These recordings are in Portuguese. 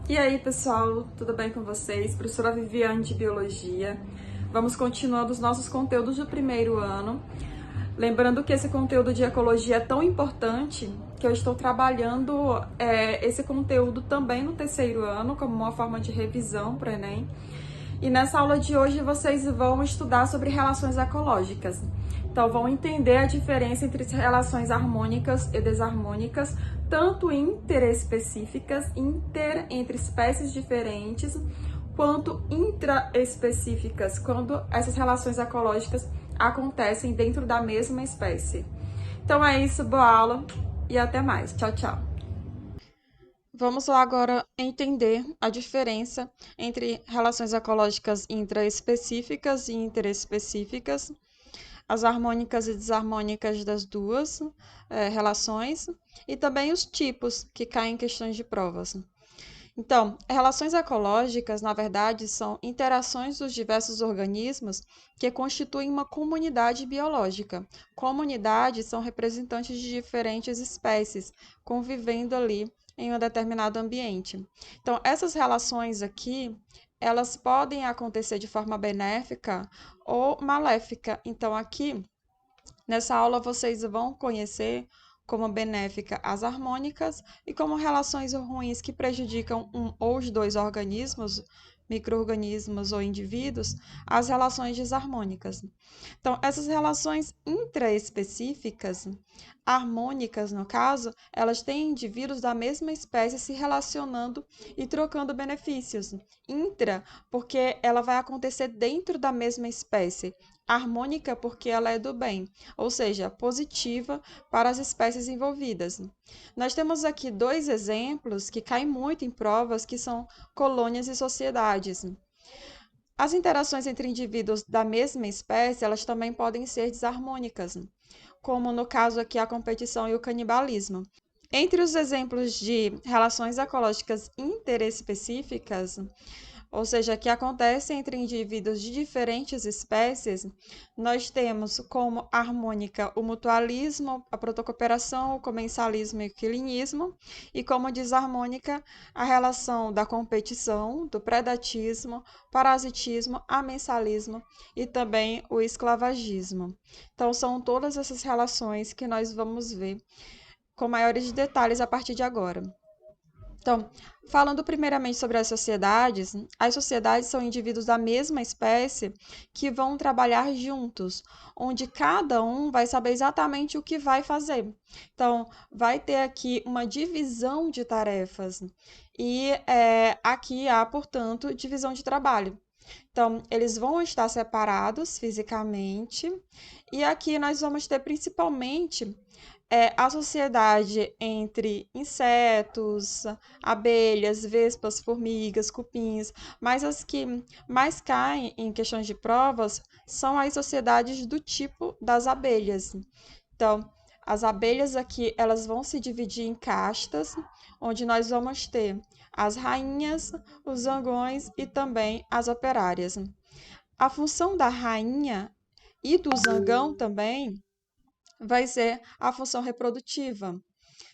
E aí, pessoal, tudo bem com vocês? Professora Viviane de Biologia. Vamos continuando os nossos conteúdos do primeiro ano. Lembrando que esse conteúdo de ecologia é tão importante que eu estou trabalhando esse conteúdo também no terceiro ano, como uma forma de revisão para o Enem. E nessa aula de hoje vocês vão estudar sobre relações ecológicas. Então, vão entender a diferença entre relações harmônicas e desarmônicas, tanto interespecíficas, entre espécies diferentes, quanto intraespecíficas, quando essas relações ecológicas acontecem dentro da mesma espécie. Então é isso, boa aula e até mais. Tchau, tchau. Vamos lá agora entender a diferença entre relações ecológicas intraespecíficas e interespecíficas, as harmônicas e desarmônicas das duas relações e também os tipos que caem em questões de provas. Então, relações ecológicas, na verdade, são interações dos diversos organismos que constituem uma comunidade biológica. Comunidades são representantes de diferentes espécies convivendo ali em um determinado ambiente. Então, essas relações aqui, elas podem acontecer de forma benéfica ou maléfica. Então, aqui, nessa aula, vocês vão conhecer como benéfica as harmônicas e como relações ruins que prejudicam um ou os dois organismos, micro-organismos ou indivíduos, as relações desarmônicas. Então, essas relações intraespecíficas, harmônicas no caso, elas têm indivíduos da mesma espécie se relacionando e trocando benefícios. Intra, porque ela vai acontecer dentro da mesma espécie. Harmônica, porque ela é do bem, ou seja, positiva para as espécies envolvidas. Nós temos aqui dois exemplos que caem muito em provas, que são colônias e sociedades. As interações entre indivíduos da mesma espécie, elas também podem ser desarmônicas, como no caso aqui a competição e o canibalismo. Entre os exemplos de relações ecológicas interespecíficas, ou seja, que acontecem entre indivíduos de diferentes espécies, nós temos como harmônica o mutualismo, a protocooperação, o comensalismo e o quilinismo, e como desarmônica a relação da competição, do predatismo, parasitismo, amensalismo e também o esclavagismo. Então, são todas essas relações que nós vamos ver com maiores detalhes a partir de agora. Então, falando primeiramente sobre as sociedades são indivíduos da mesma espécie que vão trabalhar juntos, onde cada um vai saber exatamente o que vai fazer. Então, vai ter aqui uma divisão de tarefas e aqui há, portanto, divisão de trabalho. Então, eles vão estar separados fisicamente, e aqui nós vamos ter principalmente a sociedade entre insetos, abelhas, vespas, formigas, cupins, mas as que mais caem em questões de provas são as sociedades do tipo das abelhas. Então, as abelhas aqui, elas vão se dividir em castas, onde nós vamos ter as rainhas, os zangões e também as operárias. A função da rainha e do zangão também vai ser a função reprodutiva.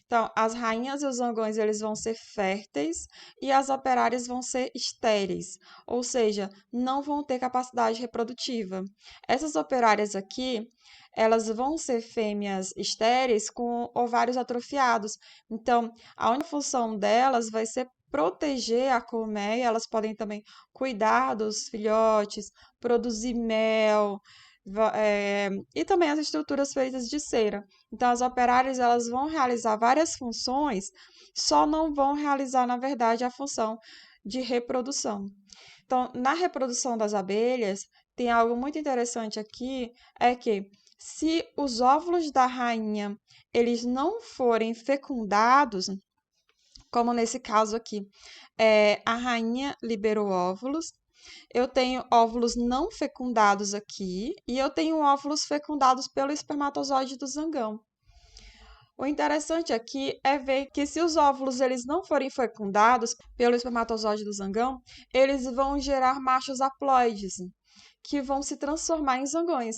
Então, as rainhas e os zangões eles vão ser férteis e as operárias vão ser estéreis, ou seja, não vão ter capacidade reprodutiva. Essas operárias aqui, elas vão ser fêmeas estéreis com ovários atrofiados. Então, a única função delas vai ser proteger a colmeia, elas podem também cuidar dos filhotes, produzir mel, e também as estruturas feitas de cera. Então, as operárias elas vão realizar várias funções, só não vão realizar, na verdade, a função de reprodução. Então, na reprodução das abelhas, tem algo muito interessante aqui, é que se os óvulos da rainha eles não forem fecundados, como nesse caso aqui, a rainha liberou óvulos, eu tenho óvulos não fecundados aqui e eu tenho óvulos fecundados pelo espermatozoide do zangão. O interessante aqui é ver que se os óvulos eles não forem fecundados pelo espermatozoide do zangão, eles vão gerar machos haploides, que vão se transformar em zangões.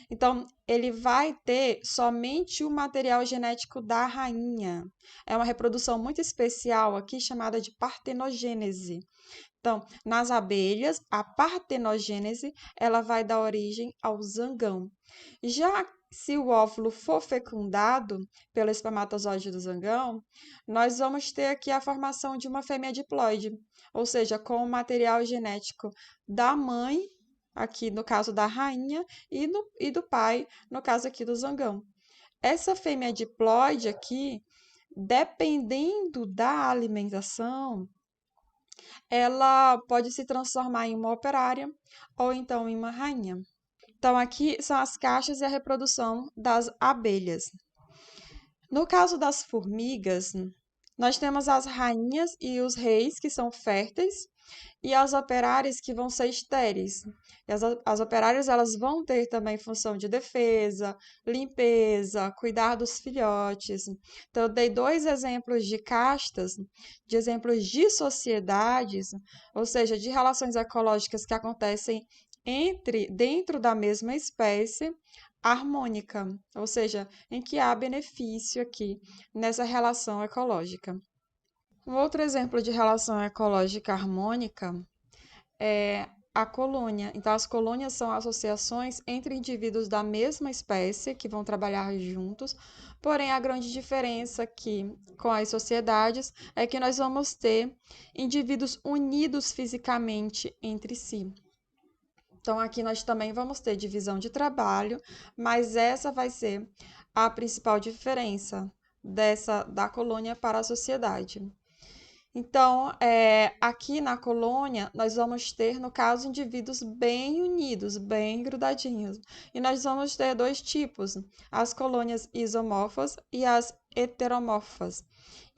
Então, ele vai ter somente o material genético da rainha. É uma reprodução muito especial aqui chamada de partenogênese. Então, nas abelhas, a partenogênese, ela vai dar origem ao zangão. Já se o óvulo for fecundado pelo espermatozoide do zangão, nós vamos ter aqui a formação de uma fêmea diploide, ou seja, com o material genético da mãe, aqui no caso da rainha, e do pai, no caso aqui do zangão. Essa fêmea diploide aqui, dependendo da alimentação, ela pode se transformar em uma operária ou então em uma rainha. Então, aqui são as caixas e a reprodução das abelhas. No caso das formigas, nós temos as rainhas e os reis, que são férteis, e as operárias, que vão ser estéreis. E as operárias elas vão ter também função de defesa, limpeza, cuidar dos filhotes. Então, eu dei dois exemplos de castas, de exemplos de sociedades, ou seja, de relações ecológicas que acontecem dentro da mesma espécie harmônica, ou seja, em que há benefício aqui nessa relação ecológica. Um outro exemplo de relação ecológica harmônica é a colônia. Então, as colônias são associações entre indivíduos da mesma espécie que vão trabalhar juntos, porém, a grande diferença aqui com as sociedades é que nós vamos ter indivíduos unidos fisicamente entre si. Então, aqui nós também vamos ter divisão de trabalho, mas essa vai ser a principal diferença da colônia para a sociedade. Então, aqui na colônia, nós vamos ter, no caso, indivíduos bem unidos, bem grudadinhos. E nós vamos ter dois tipos, as colônias isomorfas e as heteromorfas.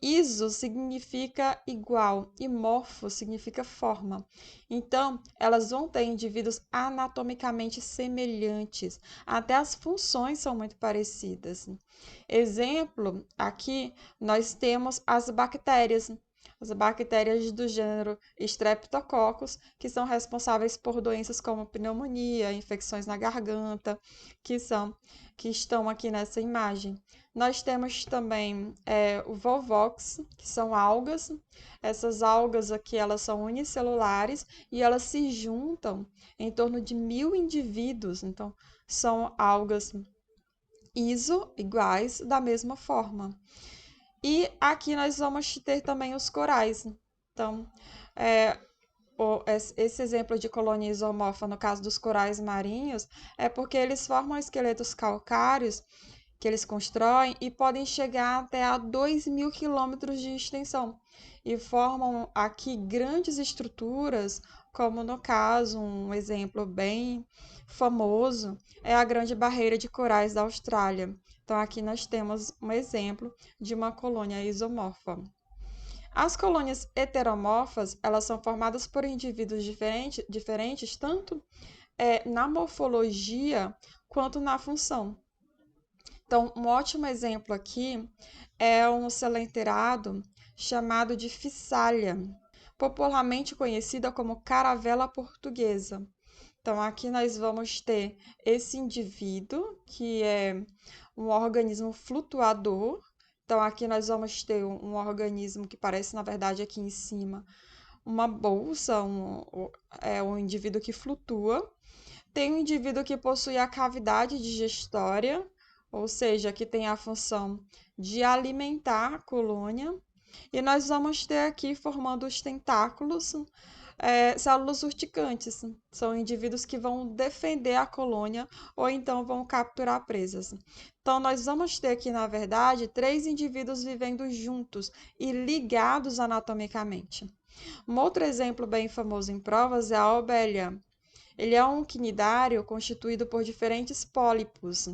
Iso significa igual e morfo significa forma. Então, elas vão ter indivíduos anatomicamente semelhantes. Até as funções são muito parecidas. Exemplo, aqui nós temos as bactérias do gênero Streptococcus, que são responsáveis por doenças como pneumonia, infecções na garganta, que estão aqui nessa imagem. Nós temos também o Volvox, que são algas. Essas algas aqui, elas são unicelulares e elas se juntam em torno de 1.000 indivíduos. Então, são algas iguais da mesma forma. E aqui nós vamos ter também os corais. Então, esse exemplo de colônia isomorfa, no caso dos corais marinhos, é porque eles formam esqueletos calcários que eles constroem e podem chegar até a 2.000 quilômetros de extensão e formam aqui grandes estruturas, como no caso, um exemplo bem famoso é a Grande Barreira de Corais da Austrália. Então, aqui nós temos um exemplo de uma colônia isomorfa. As colônias heteromorfas, elas são formadas por indivíduos diferentes tanto na morfologia quanto na função. Então, um ótimo exemplo aqui é um colelenterado chamado de fissália, popularmente conhecida como caravela portuguesa. Então, aqui nós vamos ter esse indivíduo, que é um organismo flutuador. Então, aqui nós vamos ter um organismo que parece, na verdade, aqui em cima, uma bolsa, um indivíduo que flutua. Tem um indivíduo que possui a cavidade digestória, ou seja, que tem a função de alimentar a colônia. E nós vamos ter aqui, formando os tentáculos, células urticantes. São indivíduos que vão defender a colônia ou então vão capturar presas. Então, nós vamos ter aqui, na verdade, 3 indivíduos vivendo juntos e ligados anatomicamente. Um outro exemplo bem famoso em provas é a obelia. Ele é um quinidário constituído por diferentes pólipos.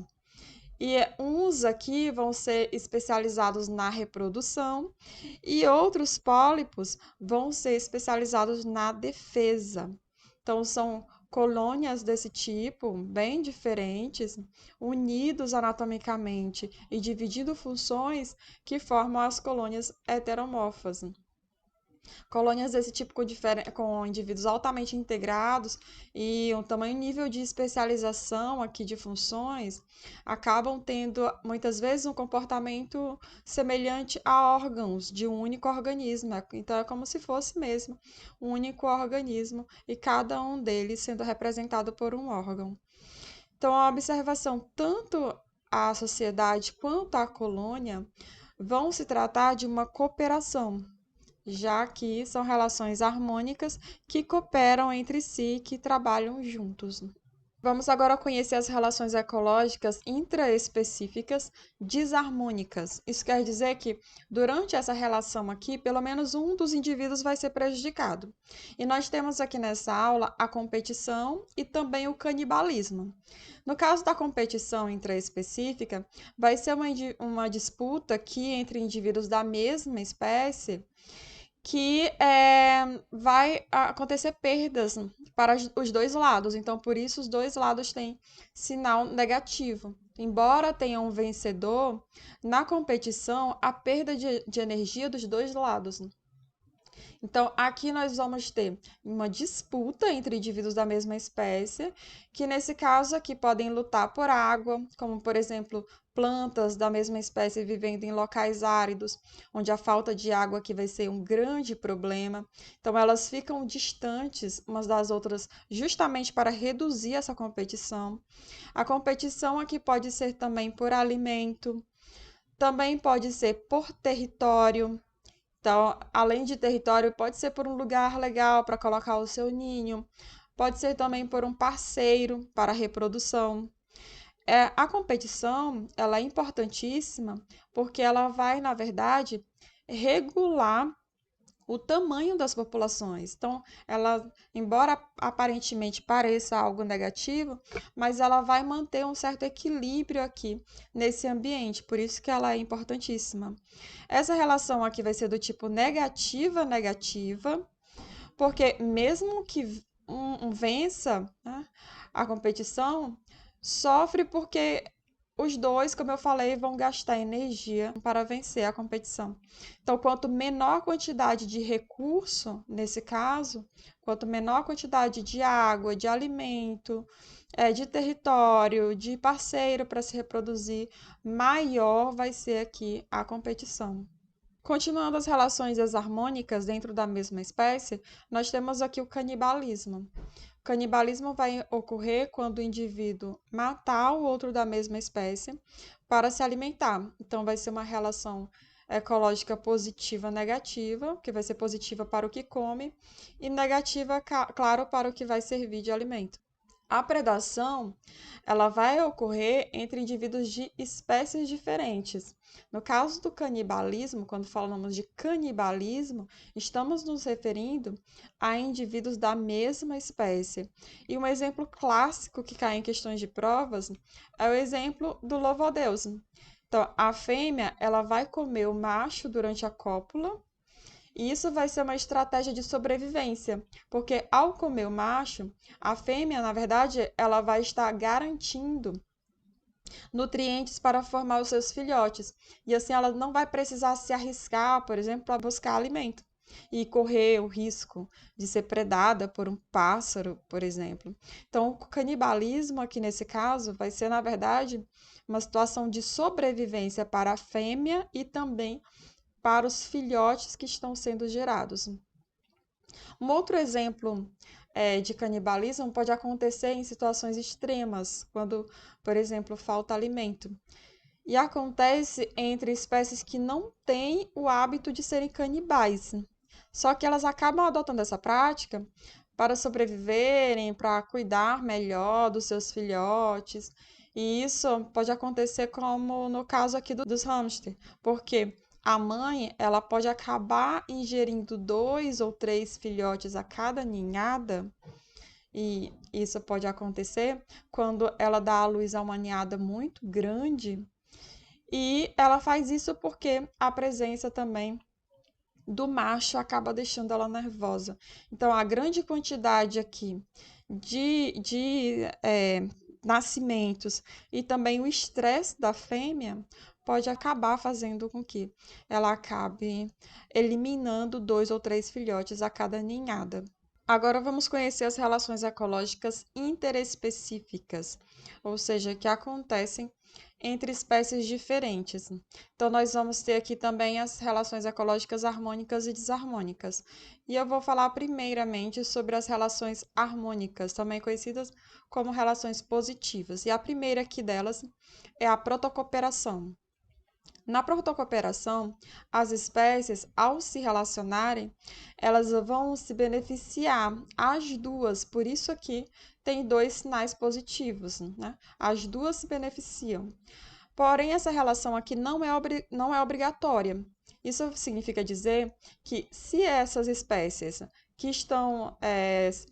E uns aqui vão ser especializados na reprodução e outros pólipos vão ser especializados na defesa. Então, são colônias desse tipo, bem diferentes, unidos anatomicamente e dividindo funções que formam as colônias heteromorfas. Colônias desse tipo com indivíduos altamente integrados e um tamanho nível de especialização aqui de funções acabam tendo muitas vezes um comportamento semelhante a órgãos de um único organismo. Então é como se fosse mesmo um único organismo e cada um deles sendo representado por um órgão. Então a observação tanto a sociedade quanto a colônia vão se tratar de uma cooperação, já que são relações harmônicas que cooperam entre si, que trabalham juntos. Vamos agora conhecer as relações ecológicas intraespecíficas desarmônicas. Isso quer dizer que, durante essa relação aqui, pelo menos um dos indivíduos vai ser prejudicado. E nós temos aqui nessa aula a competição e também o canibalismo. No caso da competição intraespecífica, vai ser uma disputa aqui entre indivíduos da mesma espécie que vai acontecer perdas para os dois lados. Então, por isso, os dois lados têm sinal negativo. Embora tenha um vencedor, na competição, a perda de energia dos dois lados. Então, aqui nós vamos ter uma disputa entre indivíduos da mesma espécie, que nesse caso aqui podem lutar por água, como por exemplo, plantas da mesma espécie vivendo em locais áridos, onde a falta de água aqui vai ser um grande problema. Então, elas ficam distantes umas das outras justamente para reduzir essa competição. A competição aqui pode ser também por alimento, também pode ser por território. Então, além de território, pode ser por um lugar legal para colocar o seu ninho, pode ser também por um parceiro para a reprodução. A competição, ela é importantíssima porque ela vai, na verdade, regular o tamanho das populações. Então, ela, embora aparentemente pareça algo negativo, mas ela vai manter um certo equilíbrio aqui nesse ambiente, por isso que ela é importantíssima. Essa relação aqui vai ser do tipo negativa-negativa, porque mesmo que um vença, né, a competição, sofre porque os dois, como eu falei, vão gastar energia para vencer a competição. Então, quanto menor quantidade de recurso, nesse caso, quanto menor quantidade de água, de alimento, de território, de parceiro para se reproduzir, maior vai ser aqui a competição. Continuando as relações desarmônicas dentro da mesma espécie, nós temos aqui o canibalismo. O canibalismo vai ocorrer quando o indivíduo matar o outro da mesma espécie para se alimentar. Então, vai ser uma relação ecológica positiva-negativa, que vai ser positiva para o que come, e negativa, claro, para o que vai servir de alimento. A predação, ela vai ocorrer entre indivíduos de espécies diferentes. No caso do canibalismo, quando falamos de canibalismo, estamos nos referindo a indivíduos da mesma espécie. E um exemplo clássico que cai em questões de provas é o exemplo do louvo-a-Deus. Então, a fêmea, ela vai comer o macho durante a cópula, e isso vai ser uma estratégia de sobrevivência, porque ao comer o macho, a fêmea, na verdade, ela vai estar garantindo nutrientes para formar os seus filhotes. E assim ela não vai precisar se arriscar, por exemplo, para buscar alimento e correr o risco de ser predada por um pássaro, por exemplo. Então, o canibalismo aqui nesse caso vai ser, na verdade, uma situação de sobrevivência para a fêmea e também para os filhotes que estão sendo gerados. Um outro exemplo de canibalismo pode acontecer em situações extremas, quando, por exemplo, falta alimento. E acontece entre espécies que não têm o hábito de serem canibais. Só que elas acabam adotando essa prática para sobreviverem, para cuidar melhor dos seus filhotes. E isso pode acontecer como no caso aqui dos hamsters, porque a mãe, ela pode acabar ingerindo 2 ou 3 filhotes a cada ninhada, e isso pode acontecer quando ela dá à luz a uma ninhada muito grande, e ela faz isso porque a presença também do macho acaba deixando ela nervosa. Então, a grande quantidade aqui de nascimentos e também o estresse da fêmea pode acabar fazendo com que ela acabe eliminando 2 ou 3 filhotes a cada ninhada. Agora vamos conhecer as relações ecológicas interespecíficas, ou seja, que acontecem entre espécies diferentes. Então, nós vamos ter aqui também as relações ecológicas harmônicas e desarmônicas. E eu vou falar primeiramente sobre as relações harmônicas, também conhecidas como relações positivas. E a primeira aqui delas é a protocooperação. Na protocooperação, as espécies, ao se relacionarem, elas vão se beneficiar, as duas, por isso aqui tem 2 sinais positivos, né? As duas se beneficiam. Porém, essa relação aqui não é obrigatória. Isso significa dizer que se essas espécies que estão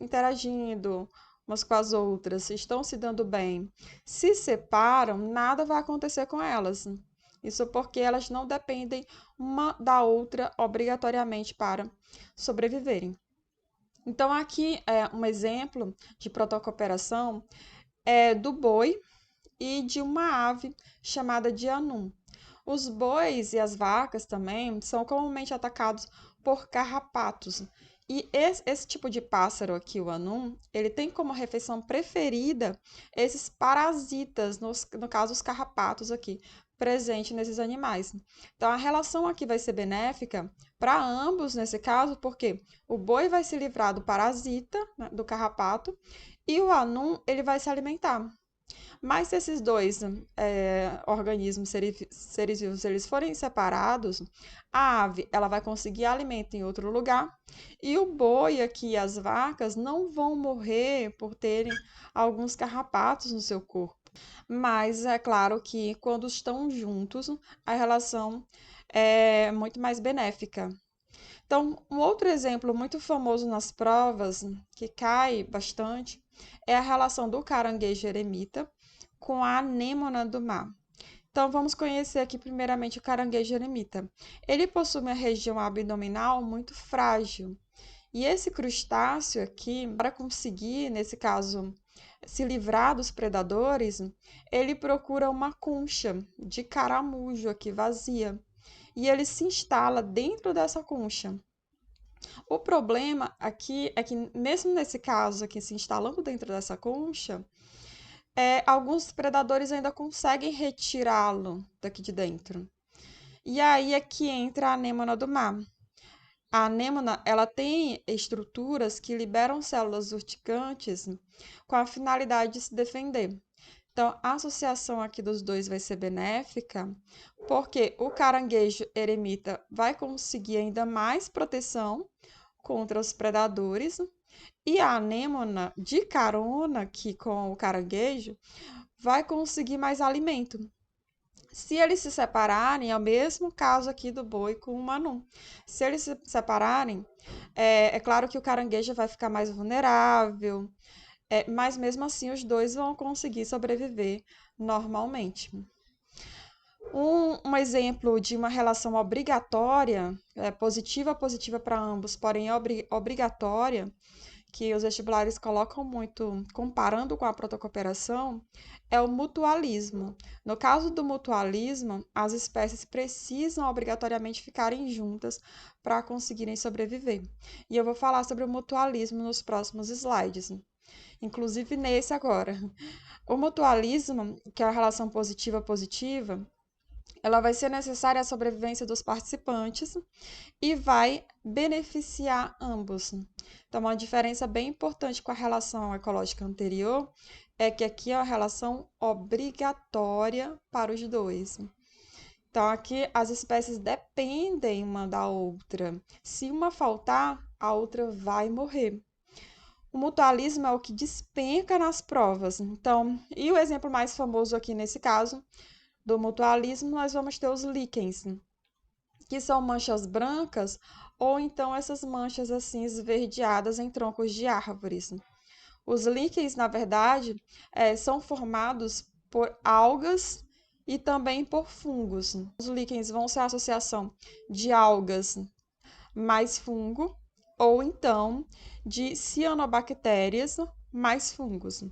interagindo umas com as outras, estão se dando bem, se separam, nada vai acontecer com elas. Isso porque elas não dependem uma da outra obrigatoriamente para sobreviverem. Então, aqui é um exemplo de protocooperação do boi e de uma ave chamada de anum. Os bois e as vacas também são comumente atacados por carrapatos. E esse tipo de pássaro aqui, o anum, ele tem como refeição preferida esses parasitas, no caso os carrapatos aqui, presente nesses animais. Então, a relação aqui vai ser benéfica para ambos nesse caso, porque o boi vai se livrar do parasita, né, do carrapato, e o anum ele vai se alimentar. Mas se esses dois organismos, seres vivos, eles forem separados, a ave ela vai conseguir alimento em outro lugar e o boi aqui e as vacas não vão morrer por terem alguns carrapatos no seu corpo. Mas é claro que quando estão juntos, a relação é muito mais benéfica. Então, um outro exemplo muito famoso nas provas, que cai bastante, é a relação do caranguejo eremita com a anêmona do mar. Então, vamos conhecer aqui primeiramente o caranguejo eremita. Ele possui uma região abdominal muito frágil. E esse crustáceo aqui, para conseguir, nesse caso, se livrar dos predadores, ele procura uma concha de caramujo aqui vazia. E ele se instala dentro dessa concha. O problema aqui é que, mesmo nesse caso aqui, se instalando dentro dessa concha, alguns predadores ainda conseguem retirá-lo daqui de dentro. E aí é que entra a anêmona do mar. A anêmona, ela tem estruturas que liberam células urticantes com a finalidade de se defender. Então, a associação aqui dos dois vai ser benéfica, porque o caranguejo eremita vai conseguir ainda mais proteção contra os predadores e a anêmona, de carona aqui com o caranguejo, vai conseguir mais alimento. Se eles se separarem, é o mesmo caso aqui do boi com o manu. Se eles se separarem, é claro que o caranguejo vai ficar mais vulnerável, mas mesmo assim os dois vão conseguir sobreviver normalmente. Um exemplo de uma relação obrigatória, positiva para ambos, porém obrigatória, que os vestibulares colocam muito comparando com a protocooperação, é o mutualismo. No caso do mutualismo, as espécies precisam obrigatoriamente ficarem juntas para conseguirem sobreviver. E eu vou falar sobre o mutualismo nos próximos slides, inclusive nesse agora. O mutualismo, que é a relação positiva-positiva, ela vai ser necessária à sobrevivência dos participantes e vai beneficiar ambos. Então, uma diferença bem importante com a relação ecológica anterior é que aqui é uma relação obrigatória para os dois. Então, aqui as espécies dependem uma da outra. Se uma faltar, a outra vai morrer. O mutualismo é o que despenca nas provas. Então, e o exemplo mais famoso aqui nesse caso do mutualismo, nós vamos ter os líquens, que são manchas brancas ou então essas manchas assim esverdeadas em troncos de árvores. Os líquens, na verdade, são formados por algas e também por fungos. Os líquens vão ser a associação de algas mais fungo ou então de cianobactérias mais fungos.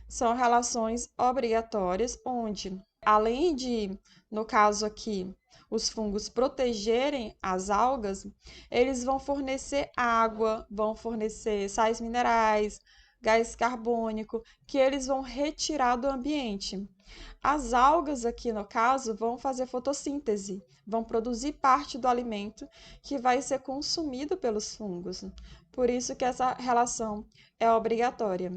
São relações obrigatórias onde além de, no caso aqui, os fungos protegerem as algas, eles vão fornecer água, vão fornecer sais minerais, gás carbônico, que eles vão retirar do ambiente. As algas aqui, no caso, vão fazer fotossíntese, vão produzir parte do alimento que vai ser consumido pelos fungos. Por isso que essa relação é obrigatória.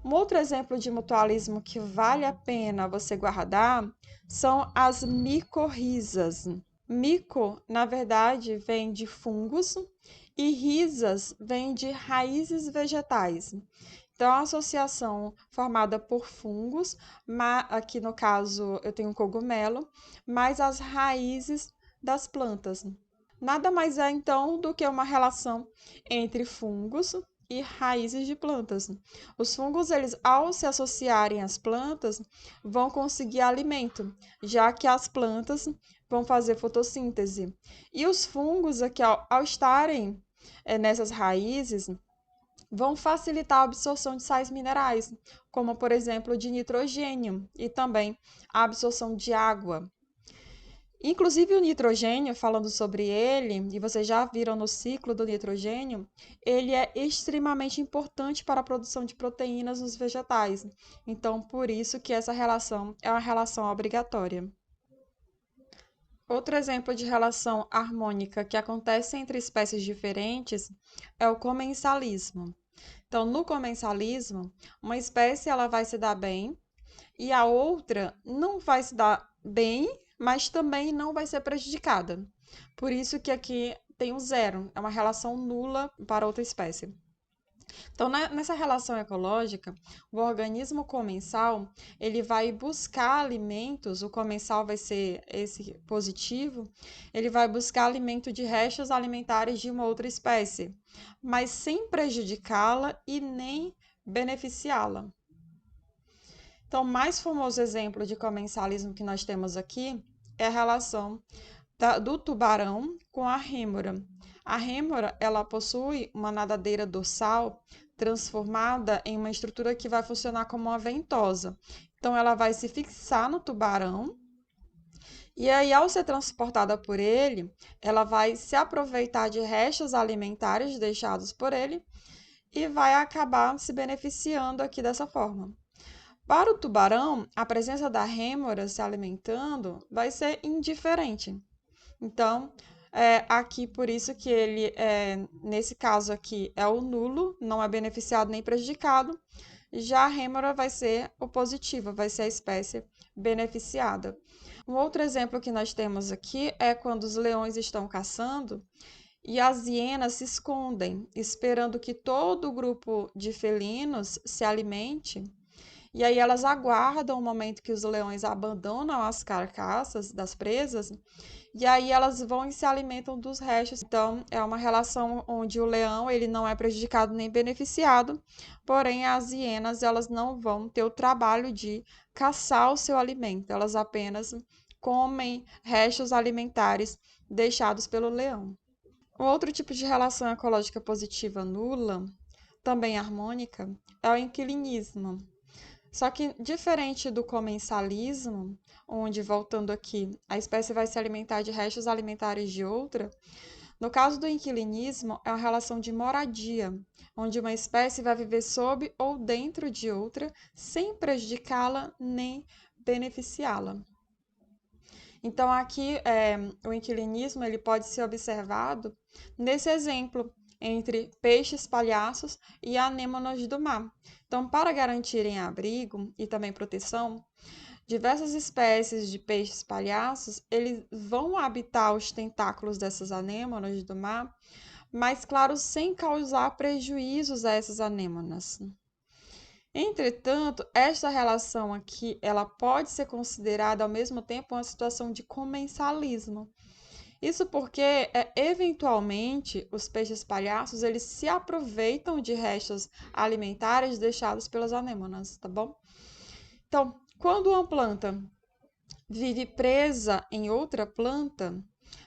Um outro exemplo de mutualismo que vale a pena você guardar são as micorrizas. Mico, na verdade, vem de fungos e rizas vem de raízes vegetais. Então, a associação formada por fungos, aqui no caso eu tenho um cogumelo, mais as raízes das plantas. Nada mais é então do que uma relação entre fungos e raízes de plantas. Os fungos, eles, ao se associarem às plantas, vão conseguir alimento, já que as plantas vão fazer fotossíntese. E os fungos, aqui, ao estarem nessas raízes, vão facilitar a absorção de sais minerais, como, por exemplo, de nitrogênio e também a absorção de água. Inclusive o nitrogênio, falando sobre ele, e vocês já viram no ciclo do nitrogênio, ele é extremamente importante para a produção de proteínas nos vegetais. Então, por isso que essa relação é uma relação obrigatória. Outro exemplo de relação harmônica que acontece entre espécies diferentes é o comensalismo. Então, no comensalismo, uma espécie ela vai se dar bem e a outra não vai se dar bem, mas também não vai ser prejudicada. Por isso que aqui tem o zero, é uma relação nula para outra espécie. Então, nessa relação ecológica, o organismo comensal, ele vai buscar alimentos, o comensal vai ser esse positivo, ele vai buscar alimento de restos alimentares de uma outra espécie, mas sem prejudicá-la e nem beneficiá-la. Então, o mais famoso exemplo de comensalismo que nós temos aqui é a relação do tubarão com a rêmora. A rêmora, ela possui uma nadadeira dorsal transformada em uma estrutura que vai funcionar como uma ventosa. Então, ela vai se fixar no tubarão e aí, ao ser transportada por ele, ela vai se aproveitar de restos alimentares deixados por ele e vai acabar se beneficiando aqui dessa forma. Para o tubarão, a presença da rêmora se alimentando vai ser indiferente. Então, aqui por isso que ele, nesse caso aqui, é o nulo, não é beneficiado nem prejudicado. Já a rêmora vai ser o positivo, vai ser a espécie beneficiada. Um outro exemplo que nós temos aqui é quando os leões estão caçando e as hienas se escondem, esperando que todo o grupo de felinos se alimente. E aí elas aguardam o momento que os leões abandonam as carcaças das presas, e aí elas vão e se alimentam dos restos. Então, é uma relação onde o leão ele não é prejudicado nem beneficiado, porém as hienas elas não vão ter o trabalho de caçar o seu alimento, elas apenas comem restos alimentares deixados pelo leão. O outro tipo de relação ecológica positiva nula, também harmônica, é o inquilinismo. Só que, diferente do comensalismo, onde, voltando aqui, a espécie vai se alimentar de restos alimentares de outra, no caso do inquilinismo, é uma relação de moradia, onde uma espécie vai viver sob ou dentro de outra, sem prejudicá-la nem beneficiá-la. Então, aqui, o inquilinismo ele pode ser observado nesse exemplo, entre peixes palhaços e anêmonas do mar. Então, para garantirem abrigo e também proteção, diversas espécies de peixes palhaços, eles vão habitar os tentáculos dessas anêmonas do mar, mas, claro, sem causar prejuízos a essas anêmonas. Entretanto, esta relação aqui, ela pode ser considerada ao mesmo tempo uma situação de comensalismo. Isso porque, eventualmente, os peixes palhaços, eles se aproveitam de restos alimentares deixados pelas anêmonas, tá bom? Então, quando uma planta vive presa em outra planta,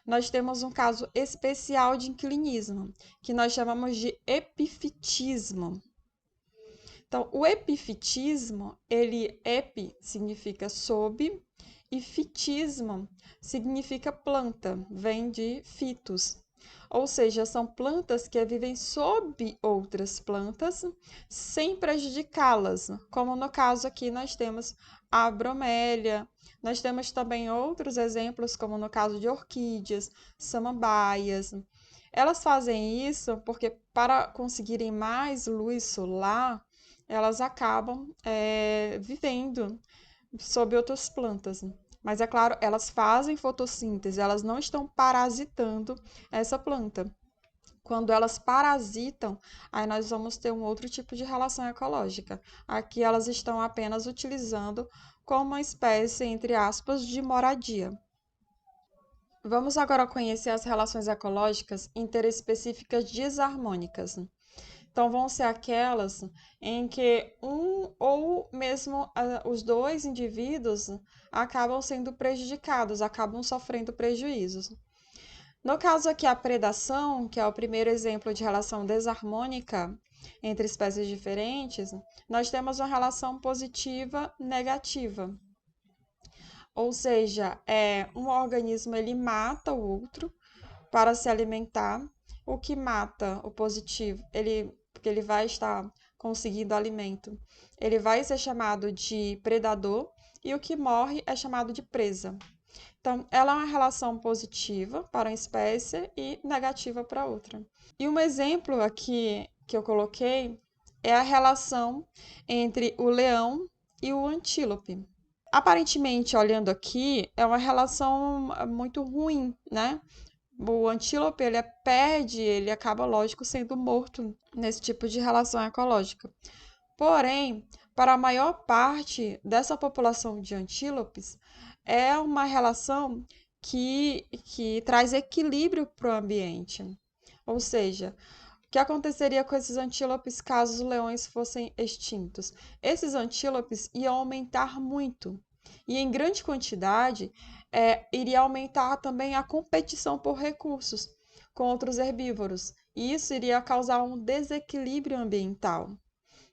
nós temos um caso especial de inquilinismo, que nós chamamos de epifitismo. Então, o epifitismo, epi significa sob e fitismo significa planta, vem de fitos. Ou seja, são plantas que vivem sob outras plantas sem prejudicá-las, como no caso aqui nós temos a bromélia, nós temos também outros exemplos, como no caso de orquídeas, samambaias. Elas fazem isso porque, para conseguirem mais luz solar, elas acabam vivendo sob outras plantas. Mas é claro, elas fazem fotossíntese, elas não estão parasitando essa planta. Quando elas parasitam, aí nós vamos ter um outro tipo de relação ecológica. Aqui elas estão apenas utilizando como uma espécie, entre aspas, de moradia. Vamos agora conhecer as relações ecológicas interespecíficas desarmônicas. Então, vão ser aquelas em que um ou mesmo os dois indivíduos acabam sendo prejudicados, acabam sofrendo prejuízos. No caso aqui, a predação, que é o primeiro exemplo de relação desarmônica entre espécies diferentes, nós temos uma relação positiva negativa. Ou seja, um organismo ele mata o outro para se alimentar. O que mata o positivo, porque ele vai estar conseguindo alimento, ele vai ser chamado de predador e o que morre é chamado de presa. Então, ela é uma relação positiva para uma espécie e negativa para outra. E um exemplo aqui que eu coloquei é a relação entre o leão e o antílope. Aparentemente, olhando aqui, é uma relação muito ruim, né? O antílope, ele acaba, lógico, sendo morto nesse tipo de relação ecológica. Porém, para a maior parte dessa população de antílopes, é uma relação que traz equilíbrio para o ambiente. Ou seja, o que aconteceria com esses antílopes caso os leões fossem extintos? Esses antílopes iam aumentar muito e, em grande quantidade, iria aumentar também a competição por recursos com outros herbívoros. E isso iria causar um desequilíbrio ambiental.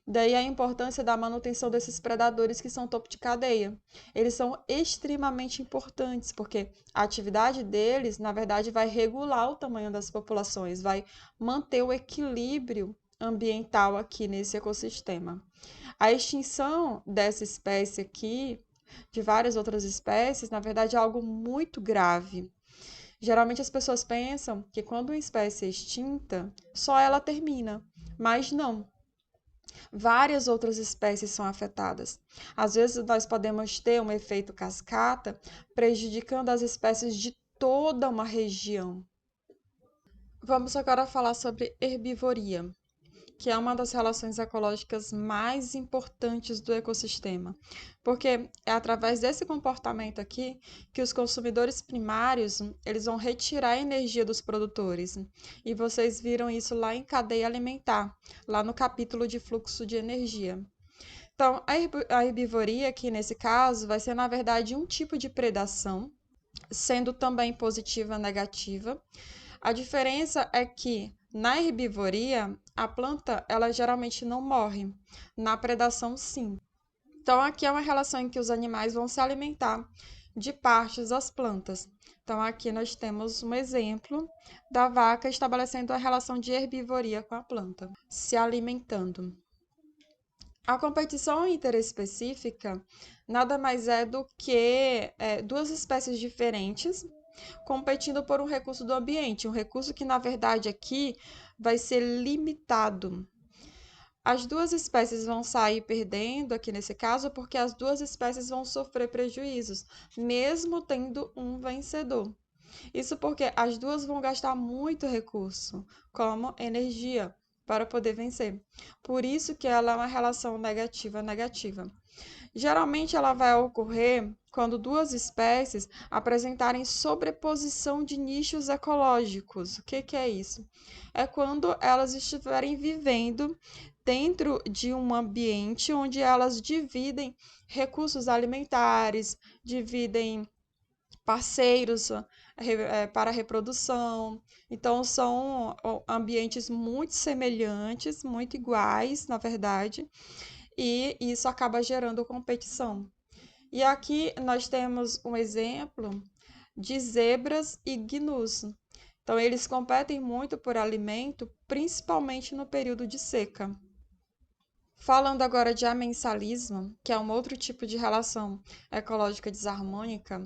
Daí a importância da manutenção desses predadores que são topo de cadeia. Eles são extremamente importantes, porque a atividade deles, na verdade, vai regular o tamanho das populações, vai manter o equilíbrio ambiental aqui nesse ecossistema. A extinção dessa espécie aqui, de várias outras espécies, na verdade, é algo muito grave. Geralmente as pessoas pensam que quando uma espécie é extinta, só ela termina, mas não. Várias outras espécies são afetadas. Às vezes, nós podemos ter um efeito cascata, prejudicando as espécies de toda uma região. Vamos agora falar sobre herbivoria, que é uma das relações ecológicas mais importantes do ecossistema, porque é através desse comportamento aqui que os consumidores primários eles vão retirar a energia dos produtores. E vocês viram isso lá em cadeia alimentar, lá no capítulo de fluxo de energia. Então, a herbivoria aqui nesse caso vai ser, na verdade, um tipo de predação, sendo também positiva e negativa. A diferença é que na herbivoria, a planta ela geralmente não morre, na predação sim. Então aqui é uma relação em que os animais vão se alimentar de partes das plantas. Então aqui nós temos um exemplo da vaca estabelecendo a relação de herbivoria com a planta, se alimentando. A competição interespecífica nada mais é do que duas espécies diferentes competindo por um recurso do ambiente, um recurso que, na verdade, aqui vai ser limitado. As duas espécies vão sair perdendo aqui nesse caso, porque as duas espécies vão sofrer prejuízos, mesmo tendo um vencedor. Isso porque as duas vão gastar muito recurso, como energia, para poder vencer. Por isso que ela é uma relação negativa-negativa. Geralmente ela vai ocorrer quando duas espécies apresentarem sobreposição de nichos ecológicos. O que é isso? É quando elas estiverem vivendo dentro de um ambiente onde elas dividem recursos alimentares, dividem parceiros para a reprodução. Então, são ambientes muito semelhantes, muito iguais, na verdade, e isso acaba gerando competição. E aqui nós temos um exemplo de zebras e gnus. Então, eles competem muito por alimento, principalmente no período de seca. Falando agora de amensalismo, que é um outro tipo de relação ecológica desarmônica,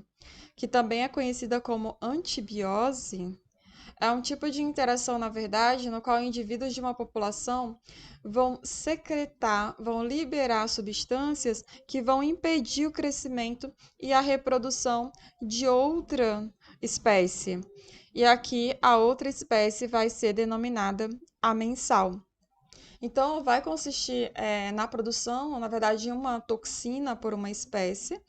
que também é conhecida como antibiose, é um tipo de interação, na verdade, no qual indivíduos de uma população vão secretar, vão liberar substâncias que vão impedir o crescimento e a reprodução de outra espécie. E aqui a outra espécie vai ser denominada amensal. Então, vai consistir na produção, na verdade, de uma toxina por uma espécie,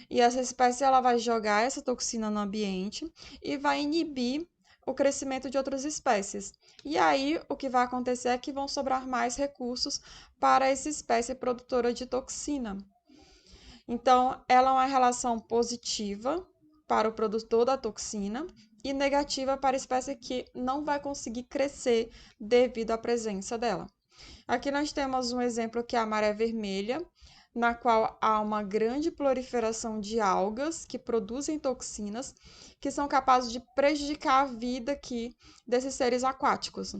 e essa espécie ela vai jogar essa toxina no ambiente e vai inibir o crescimento de outras espécies. E aí, o que vai acontecer é que vão sobrar mais recursos para essa espécie produtora de toxina. Então, ela é uma relação positiva para o produtor da toxina e negativa para a espécie que não vai conseguir crescer devido à presença dela. Aqui nós temos um exemplo que é a maré vermelha, na qual há uma grande proliferação de algas que produzem toxinas que são capazes de prejudicar a vida aqui desses seres aquáticos.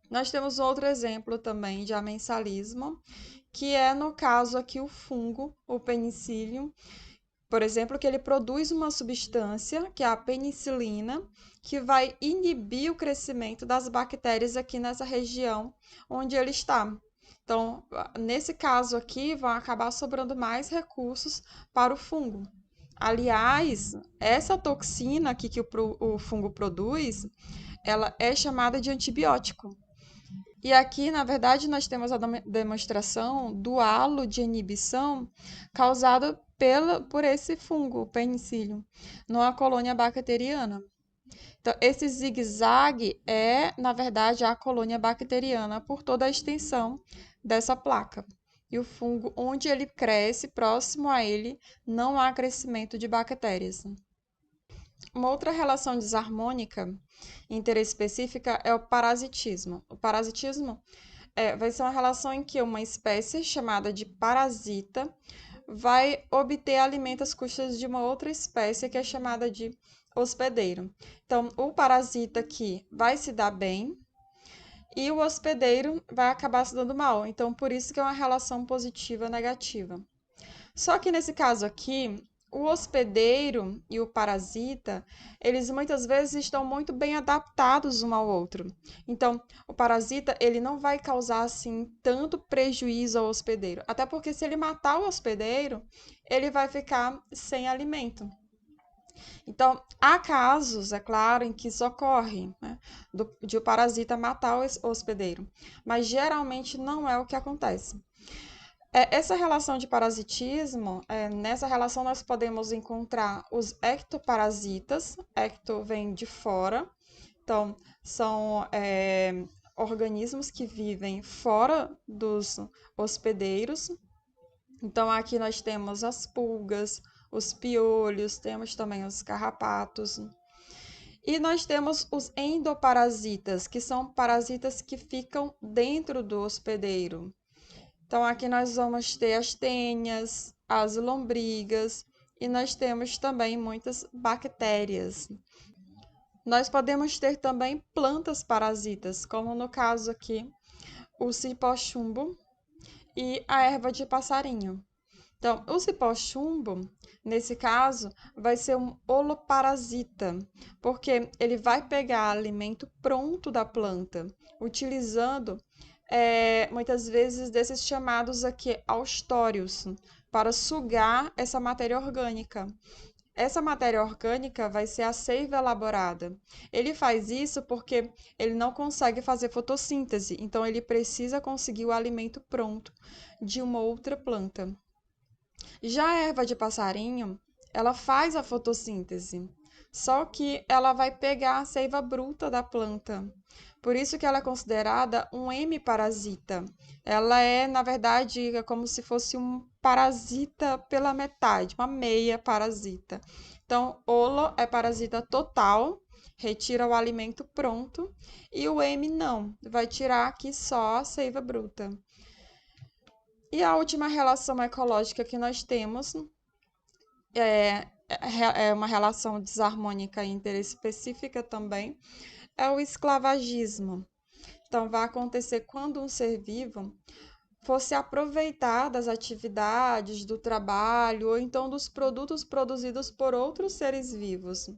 Nós temos outro exemplo também de amensalismo, que é no caso aqui o fungo, o penicillium, por exemplo, que ele produz uma substância, que é a penicilina, que vai inibir o crescimento das bactérias aqui nessa região onde ele está. Então, nesse caso aqui, vão acabar sobrando mais recursos para o fungo. Aliás, essa toxina aqui que o fungo produz, ela é chamada de antibiótico. E aqui, na verdade, nós temos a demonstração do halo de inibição causado por esse fungo, o penicillium, numa colônia bacteriana. Então, esse zigue-zague é, na verdade, a colônia bacteriana por toda a extensão dessa placa. E o fungo, onde ele cresce, próximo a ele, não há crescimento de bactérias. Uma outra relação desarmônica interespecífica é o parasitismo. O parasitismo vai ser uma relação em que uma espécie chamada de parasita vai obter alimento às custas de uma outra espécie que é chamada de hospedeiro. Então, o parasita aqui vai se dar bem e o hospedeiro vai acabar se dando mal. Então, por isso que é uma relação positiva negativa. Só que nesse caso aqui, o hospedeiro e o parasita, eles muitas vezes estão muito bem adaptados um ao outro. Então, o parasita, ele não vai causar assim tanto prejuízo ao hospedeiro, até porque se ele matar o hospedeiro, ele vai ficar sem alimento. Então, há casos, é claro, em que isso ocorre, né, de o parasita matar o hospedeiro, mas geralmente não é o que acontece. Essa relação de parasitismo, nessa relação nós podemos encontrar os ectoparasitas, ecto vem de fora, então são organismos que vivem fora dos hospedeiros. Então aqui nós temos as pulgas, os piolhos, temos também os carrapatos. E nós temos os endoparasitas, que são parasitas que ficam dentro do hospedeiro. Então, aqui nós vamos ter as tênias, as lombrigas e nós temos também muitas bactérias. Nós podemos ter também plantas parasitas, como no caso aqui, o cipó-chumbo e a erva de passarinho. Então, o cipó-chumbo, nesse caso, vai ser um holoparasita, porque ele vai pegar alimento pronto da planta, utilizando muitas vezes desses chamados aqui austórios, para sugar essa matéria orgânica. Essa matéria orgânica vai ser a seiva elaborada. Ele faz isso porque ele não consegue fazer fotossíntese, então ele precisa conseguir o alimento pronto de uma outra planta. Já a erva de passarinho, ela faz a fotossíntese, só que ela vai pegar a seiva bruta da planta. Por isso que ela é considerada um hemiparasita. Ela é, na verdade, como se fosse um parasita pela metade, uma meia parasita. Então, holo é parasita total, retira o alimento pronto, e o M não, vai tirar aqui só a seiva bruta. E a última relação ecológica que nós temos é uma relação desarmônica interespecífica também, é o esclavagismo. Então, vai acontecer quando um ser vivo for se aproveitar das atividades, do trabalho ou então dos produtos produzidos por outros seres vivos.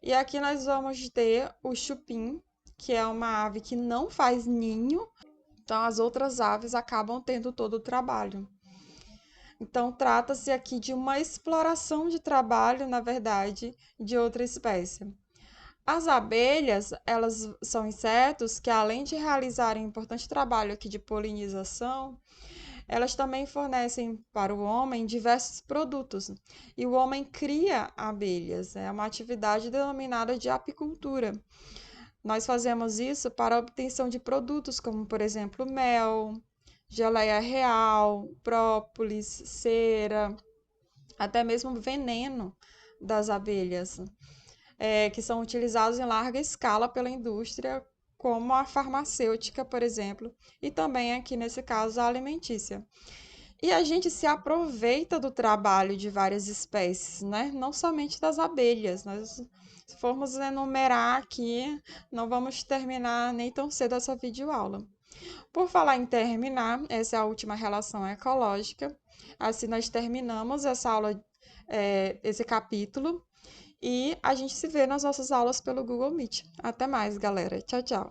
E aqui nós vamos ter o chupim, que é uma ave que não faz ninho, então as outras aves acabam tendo todo o trabalho. Então, trata-se aqui de uma exploração de trabalho, na verdade, de outra espécie. As abelhas, elas são insetos que, além de realizarem um importante trabalho aqui de polinização, elas também fornecem para o homem diversos produtos. E o homem cria abelhas, é uma atividade denominada de apicultura. Nós fazemos isso para a obtenção de produtos como, por exemplo, mel, geleia real, própolis, cera, até mesmo veneno das abelhas, que são utilizados em larga escala pela indústria, como a farmacêutica, por exemplo, e também aqui nesse caso a alimentícia. E a gente se aproveita do trabalho de várias espécies, né? Não somente das abelhas. Nós, se formos enumerar aqui, não vamos terminar nem tão cedo essa videoaula. Por falar em terminar, essa é a última relação ecológica. Assim nós terminamos essa aula, esse capítulo, e a gente se vê nas nossas aulas pelo Google Meet. Até mais, galera. Tchau, tchau.